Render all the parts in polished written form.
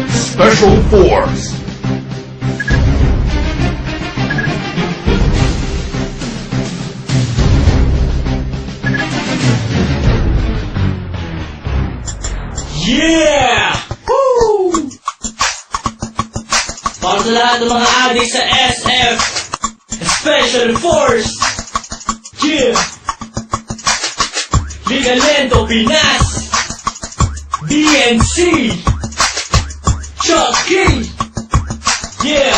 Special Force. Yeah! Woo! Para sa lahat ng mga adik sa SF Special Force. Yeah! Liga Lento Pinas, DNC, Chucky, yeah,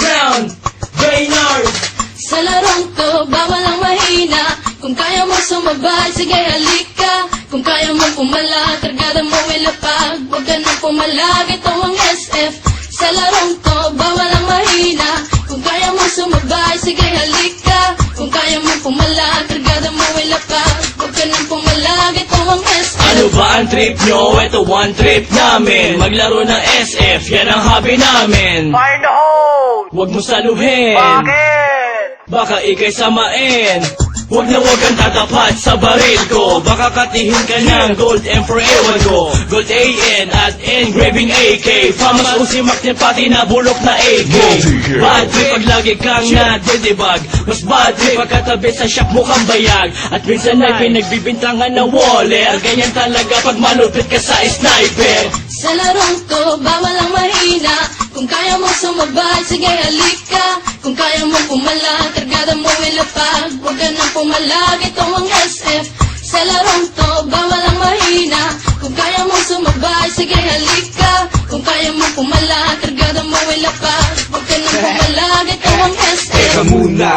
Crown, Baynard. Sa larong to, bawal ang mahina. Kung kaya mo sumabay, sige halika. Kung kaya mo pumalag, kargada mo ilapag. Huwag ka nang pumalag, ito ang SF. Sa larong to, bawal ang mahina. Kung kaya mo sumabay, sige halika. Kung kaya mo pumalag, kargada mo ilapag. Huwag ka nang pumalag, ito ang SF. Ano ba ang trip nyo? Ito one trip namin. Maglaro ng SF, yan ang hobby namin. Fire in the hole! Huwag mo saluhin, Bakit? baka ikay samain. Huwag na huwag kang tatapat sa baril ko. Baka katihin ka ng Gold Emperor ewan ko. Gold AN at engraving AK. Famas usimak niya pati na bulok na AK. Bad trip pag lagi kang nadedebag. Mas bad trip pagkatabi sa shop mo kang bayag. At minsan ay pinagbibintangan na waller. Ganyan talaga pag malupit ka sa sniper. Sa larong to, bawal ang mahina. Kung kaya mo sumabay, sige halika. Kung kaya mo pumalag, kargada mo ilapag. Huwag ka nang pumalag, ito ang SF. Sa larong to, bawal ang mahina. Kung kaya mo sumabay, sige halika. Kung kaya mo pumalag, kargada mo ilapag. Huwag ka nang pumalag, ito ang SF. Teka muna,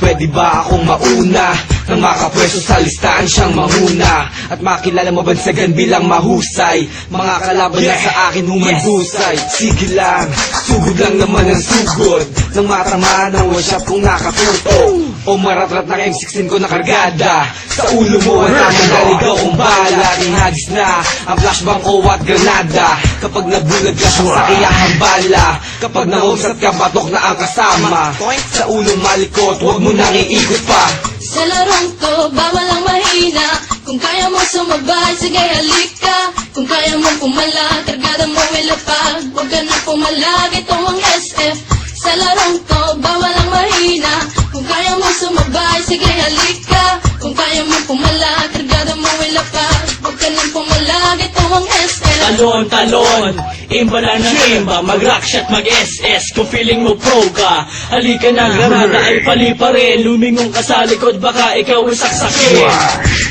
pwede ba akong mauna? Nang makapwesto sa listahan siyang manguna. At makilala mabansagan bilang mahusay. Mga kalaban na sa akin humandusay. Sige lang, sugod lang naman ang sugod. Nang matamaan ang workshop kong nakatuto. O maratrat ng M16 ko na kargada. Sa ulo mo ang tamang naligaw kong bala. Tinagis na ang flashbang ko at granada. Kapag nagbulag ka sa sakiyahang bala. Kapag nahumsat ka, batok na ang kasama. Sa ulong malikot, huwag mo nang iikot pa. Sa larong to, bawal ang mahina. Kung kaya mo sumabay, sige halika. Kung kaya mo pumalag, kargada mo ilapag. Huwag ka nang pumalag, ito ang SF. Sa larong to, bawal ang mahina. Kung kaya mo sumabay, sige halika. Kung kaya mo pumalag, kargada mo ilapag. Huwag ka nang pumalag, ito ang SF. Talon, talon, imba lang ng imba. Mag-rockshot, mag-SS kung feeling mo pro ka. Halika na, granada ay pali pa rin. Lumingong ka sa likod, baka ikaw ay saksakin.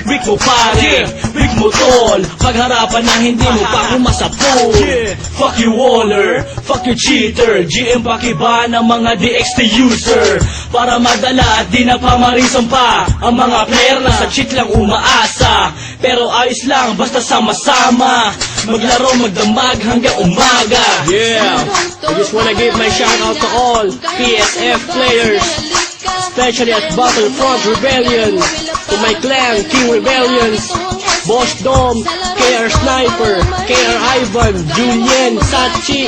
Weak mo pare, weak mo tol. Pagharapan na hindi mo pa ako masapol. Fuck you waller, fuck you cheater. GM pakiba ng mga DXT user. Para madala at di na pamarisan pa ang mga player na sa cheat lang umaasa. Pero ayos lang, basta sama-sama. Maglaro, magdamag hanggang umaga. Yeah, I just wanna give my shout out to all PSF players, especially at Battlefront Rebellion, to my clan, King Rebellions, Boss Dom, KR Sniper, KR Ivan, Julian, Sachi,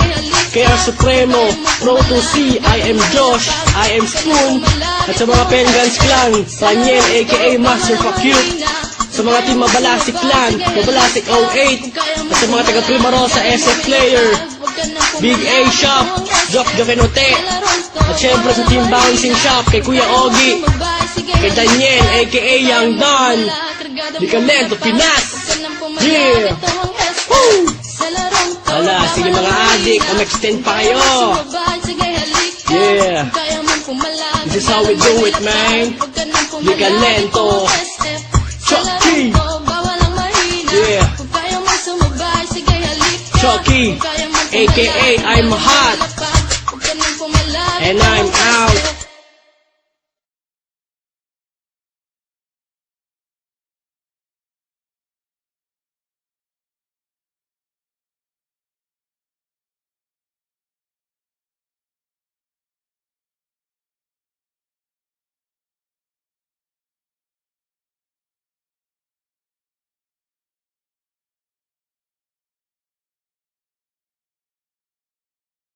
KR Supremo, Proto C, I am Josh, I am Spoon, at sa mga Pengans Clan, Daniel aka Master Fakute, sa mga team Mabalasik Clan, Mabalasik 08, at sa mga taga Primarosa SF Player, Big A Shop, Jock Jokenote, at syempre sa Team Bouncing Shop, kay Kuya Ogie, kay Daniel aka Young Don, Liga Lento Pinas. Yeah! Woo! Hala, sige mga adik, extend pa kayo. Yeah! This is how we do it, man. Liga Lento. Chucky! Yeah! Chucky, aka I'm hot.